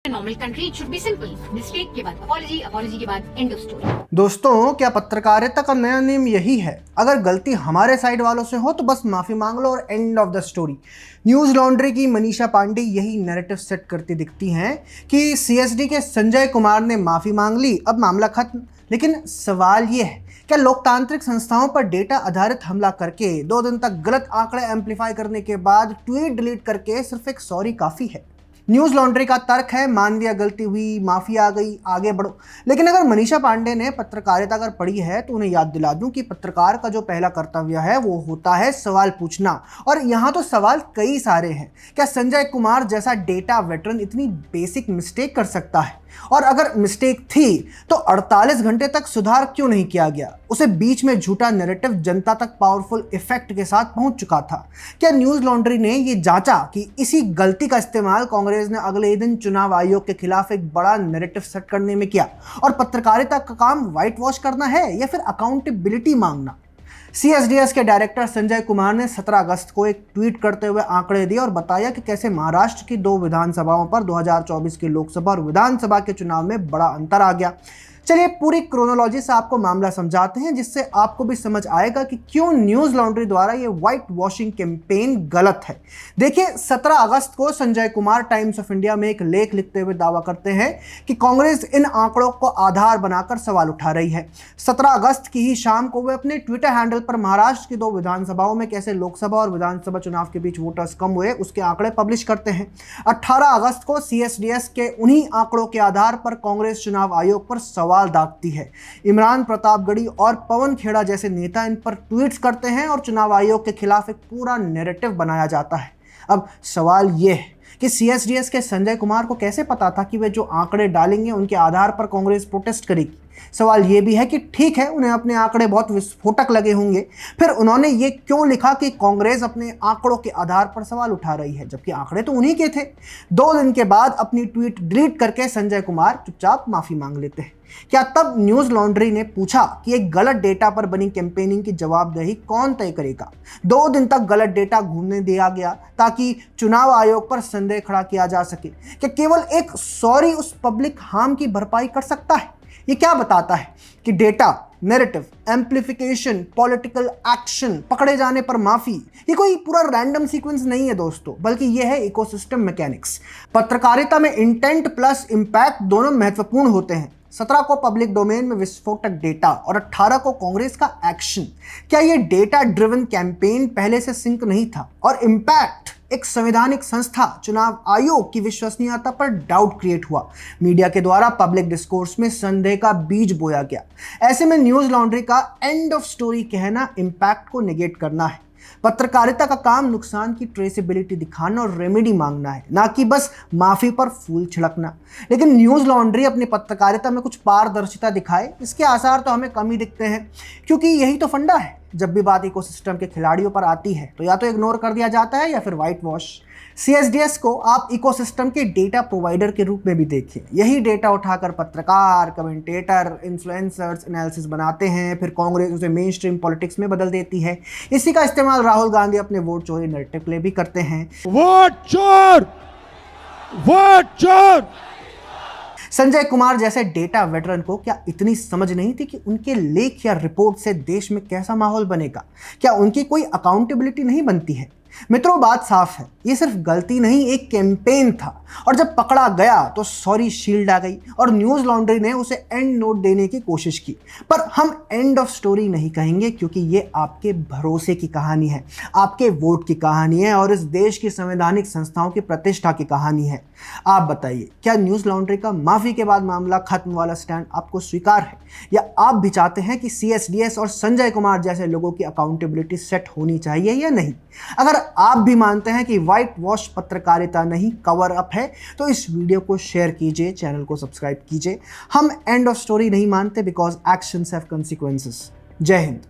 Normal country it should be simple, mistake के बाद apology, apology के बाद एंड ऑफ स्टोरी। दोस्तों, क्या पत्रकारिता का नया नियम यही है? अगर गलती हमारे साइड वालों से हो तो बस माफी मांग लो और end of the story. News laundry की मनीषा पांडे यही नैरेटिव सेट करती दिखती हैं कि सीएसडी के संजय कुमार ने माफी मांग ली, अब मामला खत्म। लेकिन सवाल ये है, क्या लोकतांत्रिक संस्थाओं पर डेटा आधारित हमला करके 2 दिन तक गलत आंकड़े एम्पलीफाई करने के बाद ट्वीट डिलीट करके सिर्फ एक सॉरी काफी है? न्यूज लॉन्ड्री का तर्क है, मान लिया गलती हुई, माफी आ गई, आगे बढ़ो। लेकिन अगर मनीषा पांडे ने पत्रकारिता अगर पढ़ी है तो उन्हें याद दिला दूं कि पत्रकार का जो पहला कर्तव्य है वो होता है सवाल पूछना। और यहाँ तो सवाल कई सारे हैं। क्या संजय कुमार जैसा डेटा वेटरन इतनी बेसिक मिस्टेक कर सकता है? और अगर मिस्टेक थी तो 48 घंटे तक सुधार क्यों नहीं किया गया? उसे बीच में झूठा नैरेटिव जनता तक पावरफुल इफेक्ट के साथ पहुंच चुका था। क्या न्यूज लॉन्ड्री ने ये जांचा कि इसी गलती का इस्तेमाल कांग्रेस ने अगले ही दिन चुनाव आयोग के खिलाफ एक बड़ा नैरेटिव सेट करने में किया? और पत्रकारिता का काम व्हाइट वॉश करना है या फिर अकाउंटेबिलिटी मांगना? सीएसडीएस के डायरेक्टर संजय कुमार ने 17 अगस्त को एक ट्वीट करते हुए आंकड़े दिए और बताया कि कैसे महाराष्ट्र की 2 विधानसभाओं पर 2024 के लोकसभा और विधानसभा के चुनाव में बड़ा अंतर आ गया। चलिए पूरी क्रोनोलॉजी से आपको मामला समझाते हैं, जिससे आपको भी समझ आएगा कि क्यों न्यूज लॉन्ड्री द्वारा ये व्हाइट वॉशिंग कैंपेन गलत है। देखिए, 17 अगस्त को Sanjay Kumar times of India में एक लेख लिखते हुए दावा करते हैं कि कांग्रेस इन आंकड़ों को आधार बनाकर सवाल उठा रही है। 17 अगस्त की ही शाम को वे अपने ट्विटर हैंडल पर महाराष्ट्र की 2 विधानसभाओं में कैसे लोकसभा और विधानसभा चुनाव के बीच वोटर्स कम हुए उसके आंकड़े पब्लिश करते हैं। 18 अगस्त को सीएसडीएस के उन्हीं आंकड़ों के आधार पर कांग्रेस चुनाव आयोग पर सवाल दागती है। इमरान प्रतापगढ़ी और पवन खेड़ा जैसे नेता इन पर ट्वीट्स करते हैं और चुनाव आयोग के खिलाफ एक पूरा नैरेटिव बनाया जाता है। अब सवाल यह है कि सीएसडीएस के संजय कुमार को कैसे पता था कि वे जो आंकड़े डालेंगे उनके आधार पर कांग्रेस प्रोटेस्ट करेगी? सवाल यह भी है कि ठीक है, उन्हें अपने आंकड़े बहुत विस्फोटक लगे होंगे, फिर उन्होंने ये क्यों लिखा कि कांग्रेस अपने आंकड़ों के आधार पर सवाल उठा रही है, जबकि आंकड़े तो उन्हीं के थे? 2 दिन के बाद अपनी ट्वीट डिलीट करके संजय कुमार चुपचाप माफी मांग लेते हैं। क्या तब न्यूज लॉन्ड्री ने पूछा कि एक गलत डेटा पर बनी कैंपेनिंग की जवाबदेही कौन तय करेगा? 2 दिन तक गलत डेटा घूमने दिया गया ताकि चुनाव आयोग पर संदेह खड़ा किया जा सके। क्या केवल एक सॉरी उस पब्लिक हार्म की भरपाई कर सकता है? ये क्या बताता है कि data, narrative, amplification, political action, पकड़े जाने पर माफी, ये कोई पूरा रैंडम सीक्वेंस नहीं है दोस्तों, बल्कि ये है इकोसिस्टम मैकेनिक्स। पत्रकारिता में इंटेंट प्लस इंपैक्ट दोनों महत्वपूर्ण होते हैं। 17 को पब्लिक डोमेन में विस्फोटक डेटा और 18 को कांग्रेस का एक्शन। क्या ये डेटा ड्रिवन कैंपेन पहले से सिंक नहीं था? और इंपैक्ट, एक संवैधानिक संस्था चुनाव आयोग की विश्वसनीयता पर डाउट क्रिएट हुआ। मीडिया के द्वारा पब्लिक डिस्कोर्स में संदेह का बीज बोया गया। ऐसे में न्यूज लॉन्ड्री का एंड ऑफ स्टोरी कहना इंपैक्ट को नेगेट करना है। पत्रकारिता का काम नुकसान की ट्रेसेबिलिटी दिखाना और रेमेडी मांगना है, ना कि बस माफी पर फूल छिड़कना। लेकिन न्यूज लॉन्ड्री अपनी पत्रकारिता में कुछ पारदर्शिता दिखाए, इसके आसार तो हमें कम ही दिखते हैं, क्योंकि यही तो फंडा है। जब भी बात इकोसिस्टम के खिलाड़ियों पर आती है तो या तो इग्नोर कर दिया जाता है या फिर व्हाइट वॉश। सीएसडीएस को आप इकोसिस्टम के डेटा प्रोवाइडर के रूप में भी देखिए। यही डेटा उठाकर पत्रकार, कमेंटेटर, इन्फ्लुएंसर्स एनालिसिस बनाते हैं, फिर कांग्रेस उसे मेन स्ट्रीम पॉलिटिक्स में बदल देती है। इसी का इस्तेमाल राहुल गांधी अपने वोट चोरी नैरेटिव के लिए भी करते हैं। वोट चोर, वोट चोर। संजय कुमार जैसे डेटा वेटरन को क्या इतनी समझ नहीं थी कि उनके लेख या रिपोर्ट से देश में कैसा माहौल बनेगा? क्या उनकी कोई अकाउंटेबिलिटी नहीं बनती है? मित्रों, बात साफ है, ये सिर्फ गलती नहीं, एक कैंपेन था। और जब पकड़ा गया तो सॉरी शील्ड आ गई और न्यूज लॉन्ड्री ने उसे एंड नोट देने की कोशिश की। पर हम एंड ऑफ स्टोरी नहीं कहेंगे, क्योंकि ये आपके भरोसे की कहानी है, आपके वोट की कहानी है और इस देश की संवैधानिक संस्थाओं की प्रतिष्ठा की कहानी है। आप बताइए, क्या न्यूज लॉन्ड्री का माफी के बाद मामला खत्म वाला स्टैंड आपको स्वीकार है, या आप भी चाहते हैं कि सीएसडीएस और संजय कुमार जैसे लोगों की अकाउंटेबिलिटी सेट होनी चाहिए या नहीं? अगर आप भी मानते हैं कि व्हाइट वॉश पत्रकारिता नहीं, कवर अप है, तो इस वीडियो को शेयर कीजिए, चैनल को सब्सक्राइब कीजिए। हम एंड ऑफ स्टोरी नहीं मानते, बिकॉज एक्शंस हैव consequences। जय हिंद।